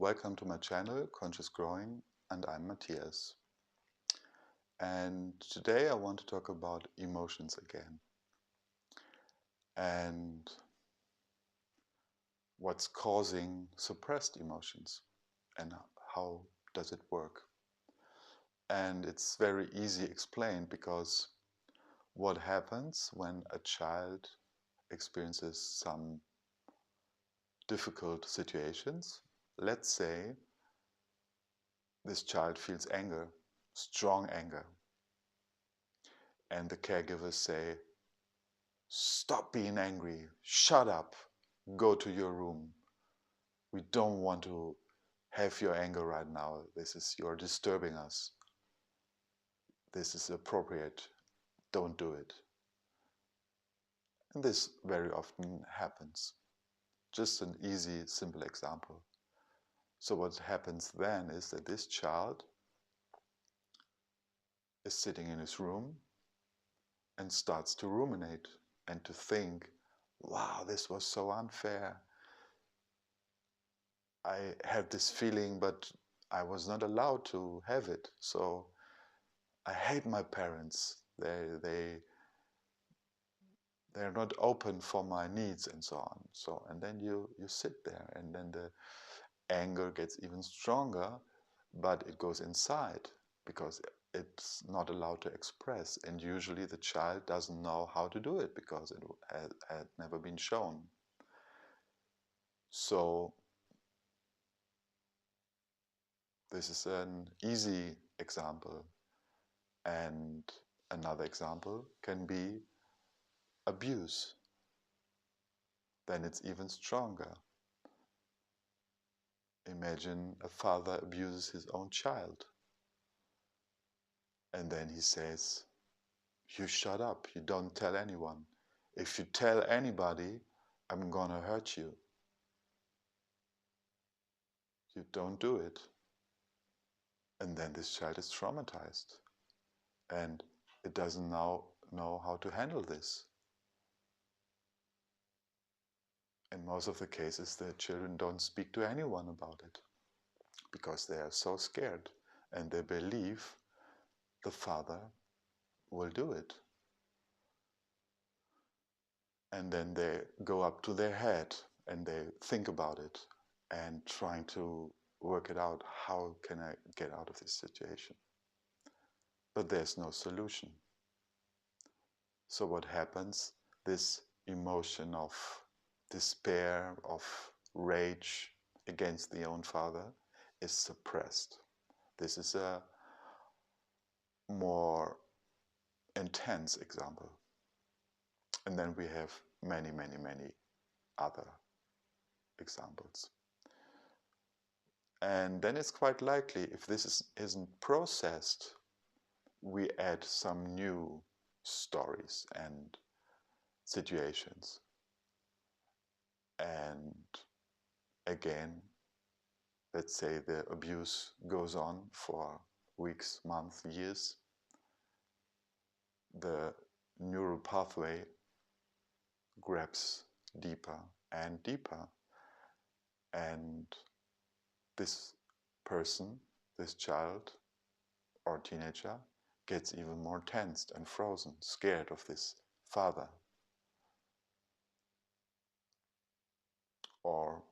Welcome to my channel, Conscious Growing, and I'm Matthias. And today I want to talk about emotions again. And what's causing suppressed emotions and how does it work? And it's very easy explained because what happens when a child experiences some difficult situations, let's say this child feels anger, strong anger, and the caregivers say, "Stop being angry, shut up, go to your room. We don't want to have your anger right now. You're disturbing us. This is appropriate, don't do it." And this very often happens. Just an easy, simple example. So what happens then is that this child is sitting in his room and starts to ruminate and to think, wow, this was so unfair. I had this feeling, but I was not allowed to have it. So I hate my parents. They're not open for my needs and so on. So and then you sit there, and then the anger gets even stronger, but it goes inside because it's not allowed to express. And usually the child doesn't know how to do it because it had never been shown. So this is an easy example. And another example can be abuse. Then it's even stronger. Imagine a father abuses his own child. And then he says, "You shut up, you don't tell anyone. If you tell anybody, I'm gonna hurt you. You don't do it." And then this child is traumatized. And it doesn't now know how to handle this. In most of the cases, the children don't speak to anyone about it because they are so scared and they believe the father will do it. And then they go up to their head and they think about it and trying to work it out. How can I get out of this situation? But there's no solution. So what happens? This emotion of despair, of rage against the own father is suppressed. This is a more intense example. And then we have many, many, many other examples. And then it's quite likely, if this isn't processed, we add some new stories and situations. And again, let's say the abuse goes on for weeks, months, years. The neural pathway grabs deeper and deeper. And this person, this child or teenager, gets even more tensed and frozen, scared of this father. Or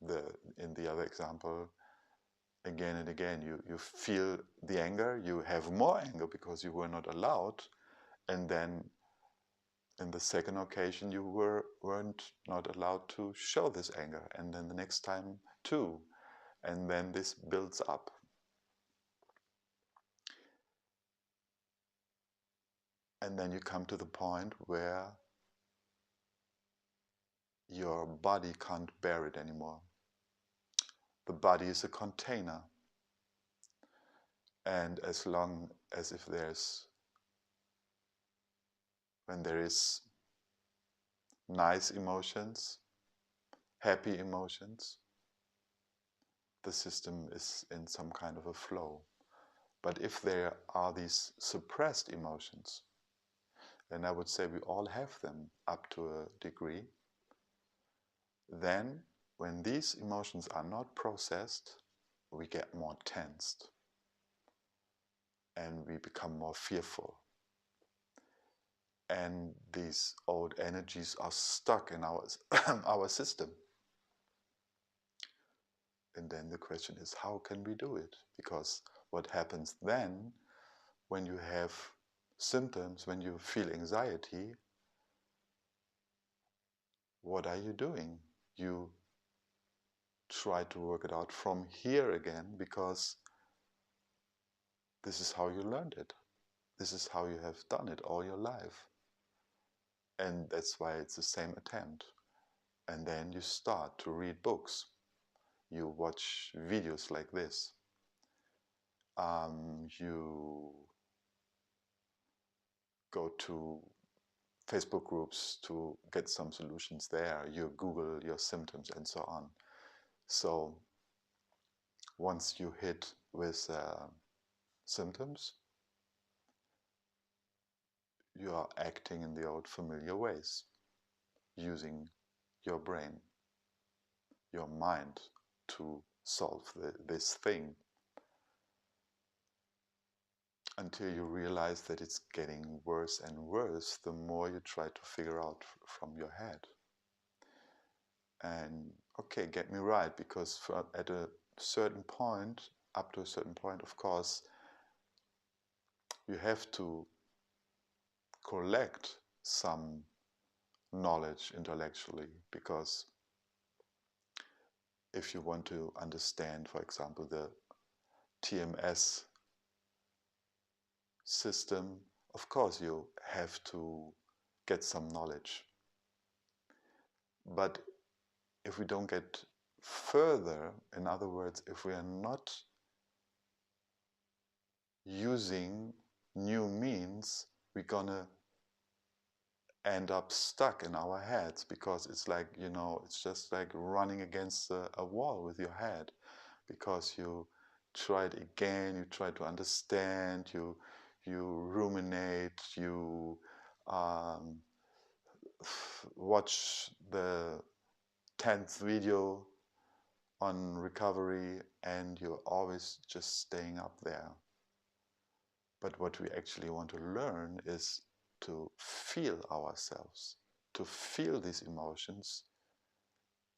in the other example, again and again, you feel the anger, you have more anger because you were not allowed, and then in the second occasion you weren't not allowed to show this anger, and then the next time too, and then this builds up. And then you come to the point where your body can't bear it anymore. The body is a container. And as long as when there is nice emotions, happy emotions, the system is in some kind of a flow. But if there are these suppressed emotions, then I would say we all have them up to a degree, then when these emotions are not processed, we get more tensed and we become more fearful. And these old energies are stuck in our, our system. And then the question is, how can we do it? Because what happens then, when you have symptoms, when you feel anxiety, what are you doing? You try to work it out from here again, because this is how you learned it. This is how you have done it all your life. And that's why it's the same attempt. And then you start to read books. You watch videos like this. You go to Facebook groups to get some solutions there. You Google your symptoms and so on. So once you hit with symptoms, you are acting in the old familiar ways, using your brain, your mind to solve this thing, until you realize that it's getting worse and worse the more you try to figure out from your head. And okay, get me right, because at a certain point, up to a certain point, of course, you have to collect some knowledge intellectually, because if you want to understand, for example, the TMS system, of course you have to get some knowledge. But if we don't get further, in other words, if we are not using new means, we're gonna end up stuck in our heads, because it's like, you know, it's just like running against a wall with your head, because you try it again, you try to understand, you ruminate, you watch the 10th video on recovery, and you're always just staying up there. But what we actually want to learn is to feel ourselves, to feel these emotions,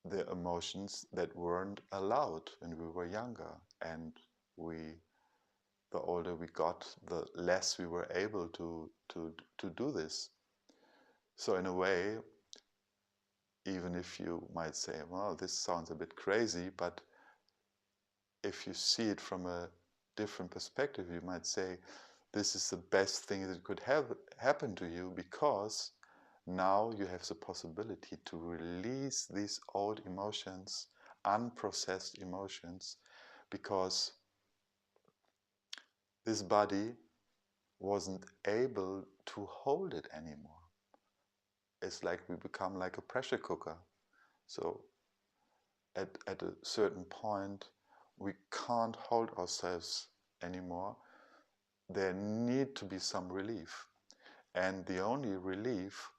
the emotions that weren't allowed when we were younger. And the older we got, the less we were able to do this. So in a way, even if you might say, well, this sounds a bit crazy, but if you see it from a different perspective, you might say, this is the best thing that could have happened to you, because now you have the possibility to release these old emotions, unprocessed emotions, because this body wasn't able to hold it anymore. It's like we become like a pressure cooker. So at a certain point, we can't hold ourselves anymore. There need to be some relief. And the only relief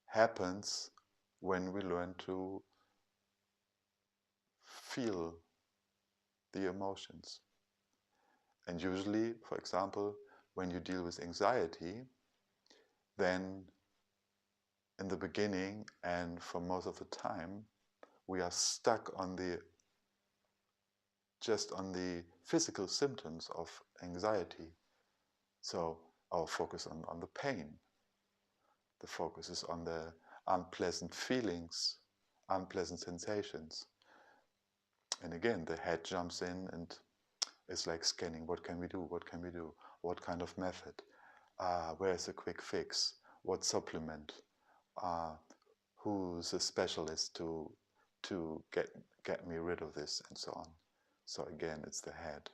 happens when we learn to feel the emotions. And usually, for example, when you deal with anxiety, then in the beginning and for most of the time, we are stuck on just on the physical symptoms of anxiety. So our focus on the pain. The focus is on the unpleasant feelings, unpleasant sensations. And again, the head jumps in and it's like scanning. What can we do? What can we do? What kind of method? Where's the quick fix? What supplement? Who's a specialist to get me rid of this, and so on. So again, it's the head.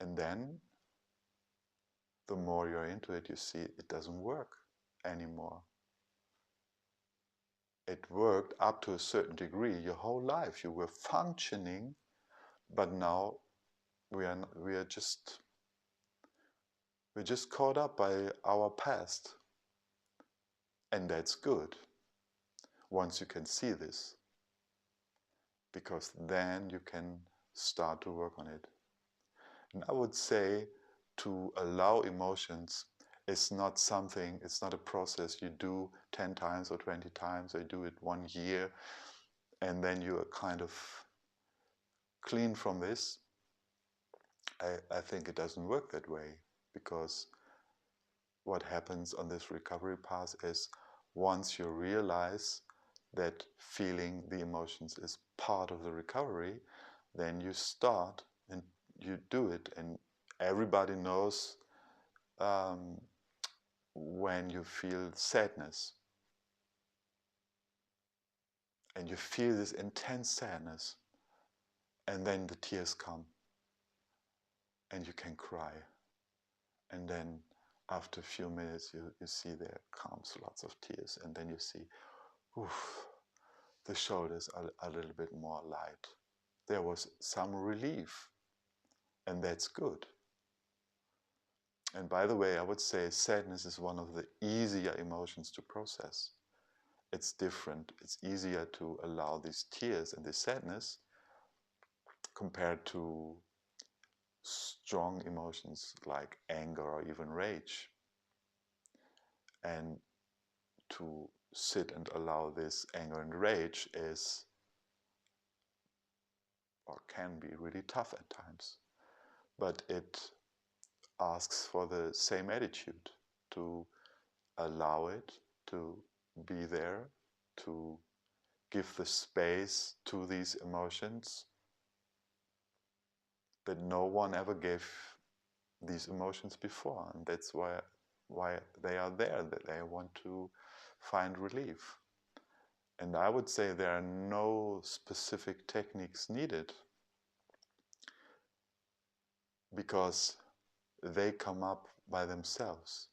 And then the more you're into it, you see it doesn't work anymore. It worked up to a certain degree your whole life. You were functioning, but now we're just caught up by our past. And that's good. once you can see this, because then you can start to work on it. And I would say to allow emotions is not something, it's not a process you do 10 times or 20 times, or you do it 1 year, and then you are kind of clean from this. I think it doesn't work that way, because what happens on this recovery path is once you realize that feeling the emotions is part of the recovery, then you start and you do it. And everybody knows when you feel sadness and you feel this intense sadness, and then the tears come and you can cry. And then after a few minutes, you see there comes lots of tears, and then you see, oof, the shoulders are a little bit more light. There was some relief, and that's good. And by the way, I would say sadness is one of the easier emotions to process. It's different. It's easier to allow these tears and this sadness compared to strong emotions like anger or even rage. And to sit and allow this anger and rage is, or can be, really tough at times. But it asks for the same attitude, to allow it, to be there, to give the space to these emotions that no one ever gave these emotions before. And that's why they are there, that they want to find relief. And I would say there are no specific techniques needed, because they come up by themselves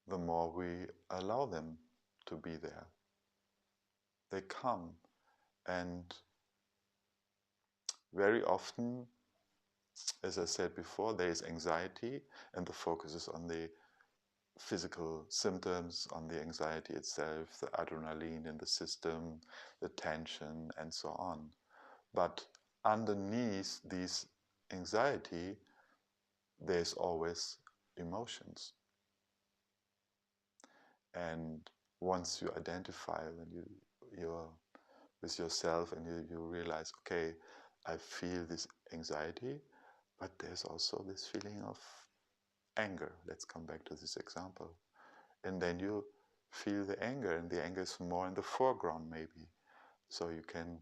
the more we allow them to be there. They come, and very often, as I said before, there is anxiety, and the focus is on the physical symptoms, on the anxiety itself, the adrenaline in the system, the tension, and so on. But underneath this anxiety, there's always emotions. And once you identify, when you're with yourself and you realize, okay, I feel this anxiety, but there's also this feeling of anger. Let's come back to this example. And then you feel the anger, and the anger is more in the foreground maybe. So you can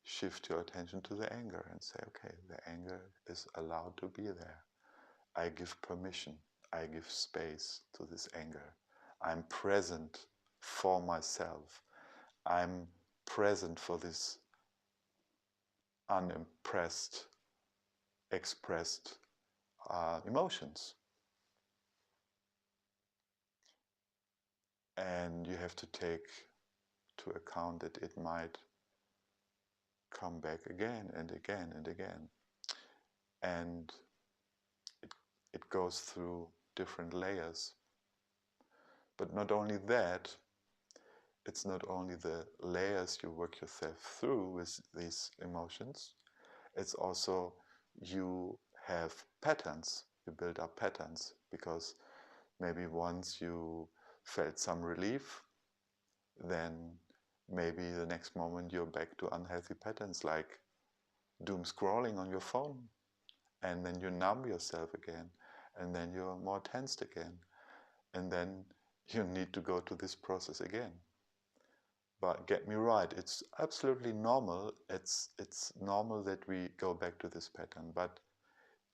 shift your attention to the anger and say, okay, the anger is allowed to be there. I give permission. I give space to this anger. I'm present for myself. I'm present for this unimpressed, expressed emotions. And you have to take to account that it might come back again and again and again. And it goes through different layers. But not only that, it's not only the layers you work yourself through with these emotions, it's also you have patterns, you build up patterns, because maybe once you felt some relief, then maybe the next moment you're back to unhealthy patterns like doom scrolling on your phone, and then you numb yourself again, and then you're more tensed again, and then you need to go to this process again. But get me right, it's absolutely normal. It's normal that we go back to this pattern, but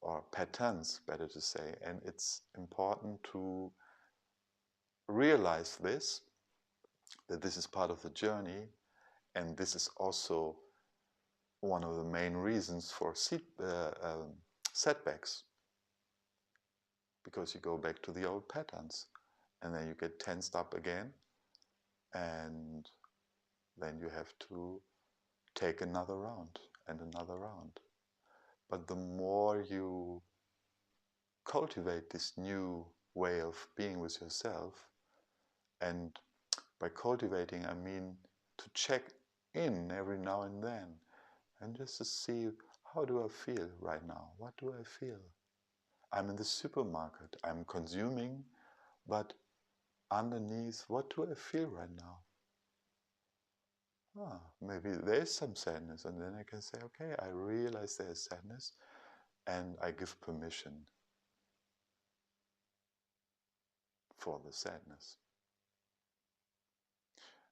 or patterns, better to say, and it's important to realize this, that this is part of the journey, and this is also one of the main reasons for setbacks, because you go back to the old patterns, and then you get tensed up again, and then you have to take another round and another round. But the more you cultivate this new way of being with yourself and By cultivating, I mean to check in every now and then and just to see, how do I feel right now? What do I feel? I'm in the supermarket, I'm consuming, but underneath, what do I feel right now? Maybe there's some sadness, and then I can say, okay, I realize there's sadness, and I give permission for the sadness.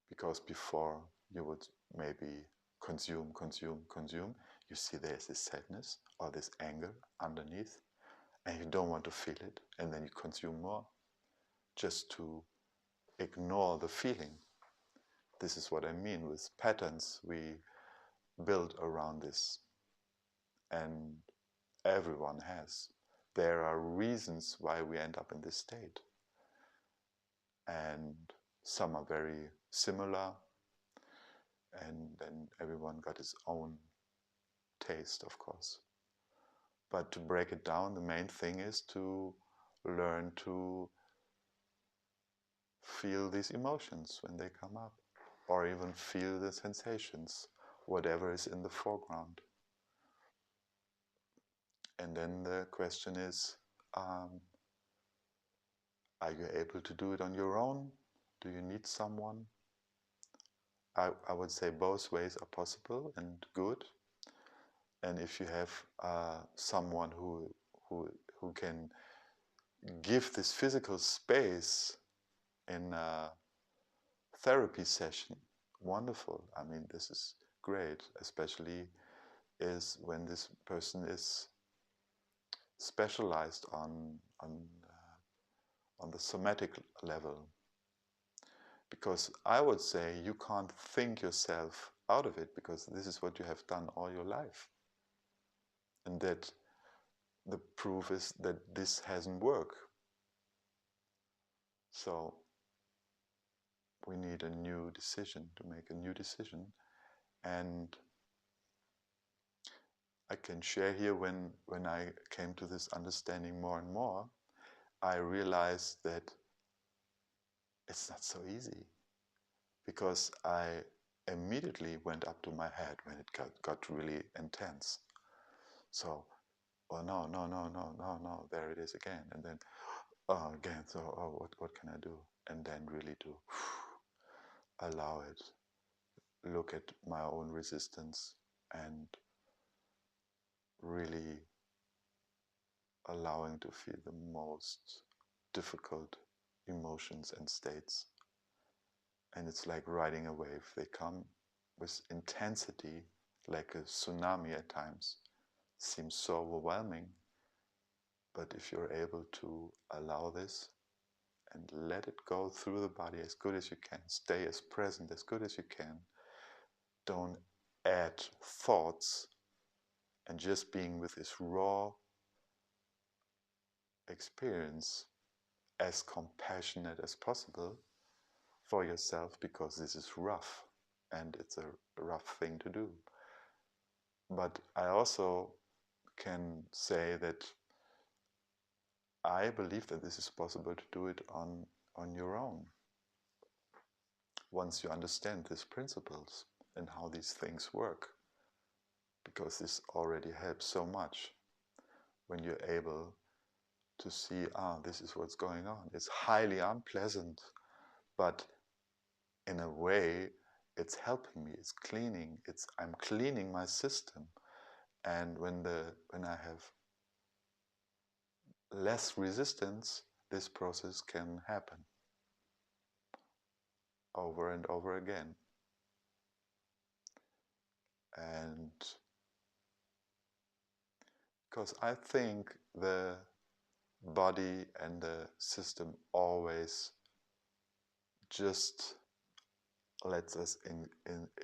Because before you would maybe consume, consume, consume, you see there's this sadness or this anger underneath, and you don't want to feel it, and then you consume more just to ignore the feeling. This is what I mean with patterns we build around this, and everyone has. There are reasons why we end up in this state, and some are very similar, and then everyone got his own taste, of course. But to break it down, the main thing is to learn to feel these emotions when they come up, or even feel the sensations, whatever is in the foreground. And then the question is, are you able to do it on your own? Do you need someone? I would say both ways are possible and good. And if you have someone who can give this physical space in a therapy session, wonderful. I mean, this is great, especially is when this person is specialized on the somatic level. Because I would say you can't think yourself out of it, because this is what you have done all your life. And that the proof is that this hasn't worked. So we need a new decision, to make a new decision. And I can share here, when I came to this understanding more and more, I realized that it's not so easy, because I immediately went up to my head when it got really intense. So, oh no, no, no, no, no, no, there it is again. And then, oh, again, so, oh, what can I do? And then really to allow it, look at my own resistance, and really allowing to feel the most difficult emotions and states. And it's like riding a wave. They come with intensity, like a tsunami at times. Seems so overwhelming. But if you're able to allow this and let it go through the body as good as you can, stay as present as good as you can, don't add thoughts, and just being with this raw experience, as compassionate as possible for yourself, because this is rough and it's a rough thing to do. But I also can say that I believe that this is possible to do it on your own, once you understand these principles and how these things work, because this already helps so much when you're able to see, this is what's going on. It's highly unpleasant, but in a way it's helping me, it's cleaning, I'm cleaning my system. And when I have less resistance, this process can happen over and over again. And because I think the body and the system always just lets us in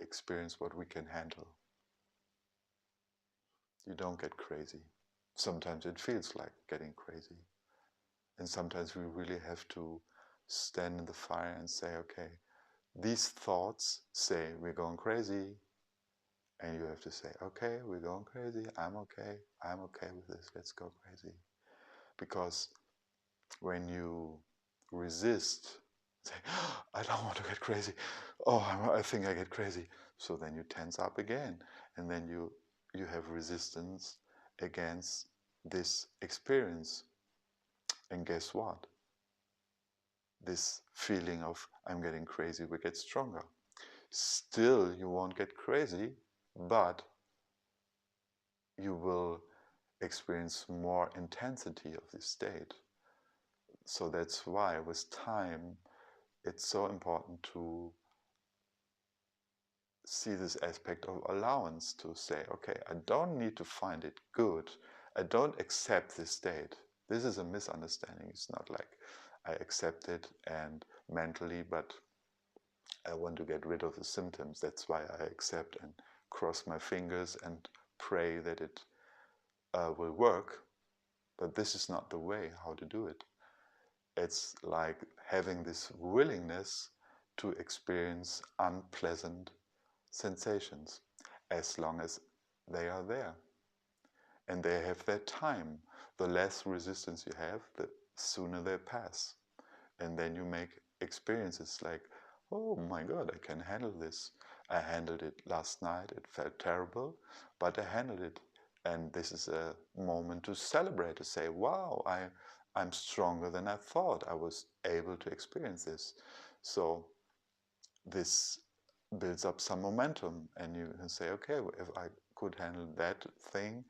experience what we can handle. You don't get crazy. Sometimes it feels like getting crazy. And sometimes we really have to stand in the fire and say, okay, these thoughts say we're going crazy. And you have to say, okay, we're going crazy. I'm okay with this. Let's go crazy. Because when you resist Say, I don't want to get crazy. Oh, I think I get crazy. So then you tense up again, and then you have resistance against this experience. And guess what? This feeling of I'm getting crazy will get stronger. Still, you won't get crazy, but you will experience more intensity of this state. So that's why with time it's so important to see this aspect of allowance, to say, okay, I don't need to find it good. I don't accept this state. This is a misunderstanding. It's not like I accept it and mentally, but I want to get rid of the symptoms. That's why I accept and cross my fingers and pray that it will work. But this is not the way how to do it. It's like having this willingness to experience unpleasant sensations as long as they are there and they have their time. The less resistance you have, the sooner they pass. And then you make experiences like, oh my God, I can handle this. I handled it last night. It felt terrible, but I handled it. And this is a moment to celebrate, to say, wow, I'm stronger than I thought. I was able to experience this. So this builds up some momentum, and you can say, okay, if I could handle that thing,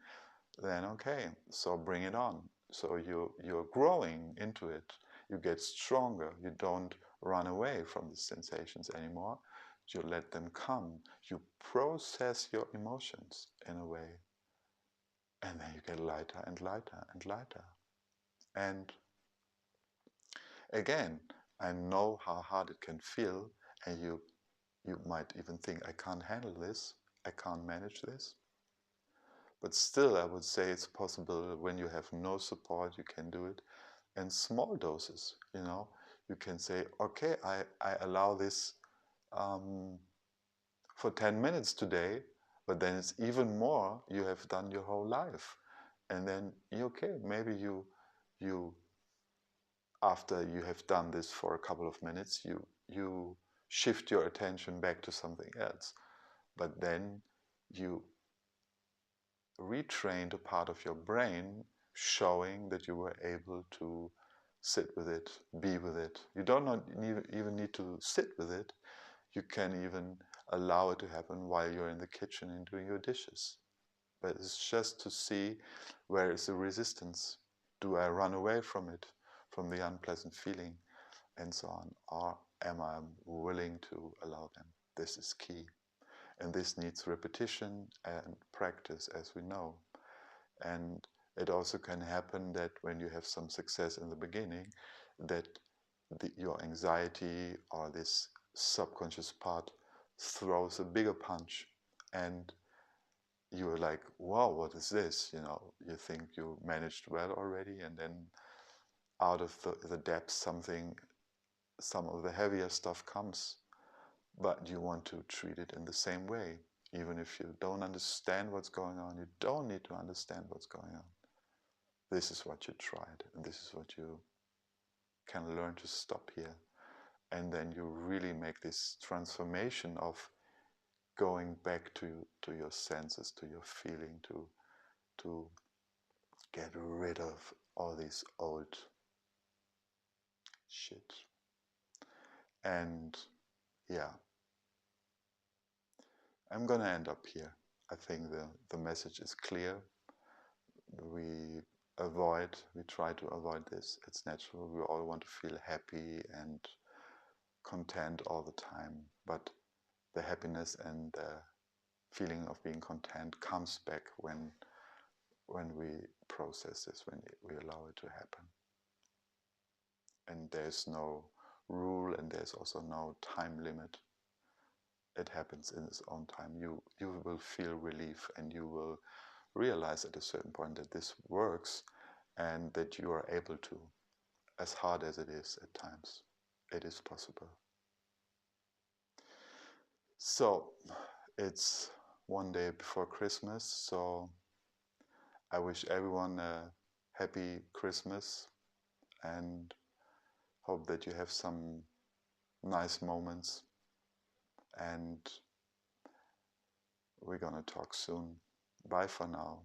then okay, so bring it on. So you're growing into it. You get stronger. You don't run away from the sensations anymore. You let them come. You process your emotions in a way, and then you get lighter and lighter and lighter. And again, I know how hard it can feel, and you might even think, I can't handle this, I can't manage this. But still, I would say it's possible when you have no support, you can do it in small doses. You can say, okay, I allow this for 10 minutes today, but then it's even more you have done your whole life. And then, okay, maybe you after you have done this for a couple of minutes, you shift your attention back to something else. But then you retrained a part of your brain showing that you were able to sit with it, be with it. You don't even need to sit with it. You can even allow it to happen while you're in the kitchen and doing your dishes. But it's just to see, where is the resistance? Do I run away from it, from the unpleasant feeling, and so on? Or am I willing to allow them? This is key. And this needs repetition and practice, as we know. And it also can happen that when you have some success in the beginning, that your anxiety or this subconscious part throws a bigger punch, and you're like, wow, what is this? You think you managed well already, and then out of the depths some of the heavier stuff comes. But you want to treat it in the same way. Even if you don't understand what's going on, you don't need to understand what's going on. This is what you tried, and this is what you can learn to stop here. And then you really make this transformation of going back to your senses, to your feeling, to get rid of all this old shit. And yeah, I'm gonna end up here. I think the message is clear. We try to avoid this. It's natural. We all want to feel happy and content all the time. But the happiness and the feeling of being content comes back when we process this, when we allow it to happen. And there's no rule, and there's also no time limit. It happens in its own time. You will feel relief, and you will realize at a certain point that this works, and that you are able to, as hard as it is at times, it is possible. So it's one day before Christmas, so I wish everyone a happy Christmas, and hope that you have some nice moments, and we're gonna talk soon. Bye for now.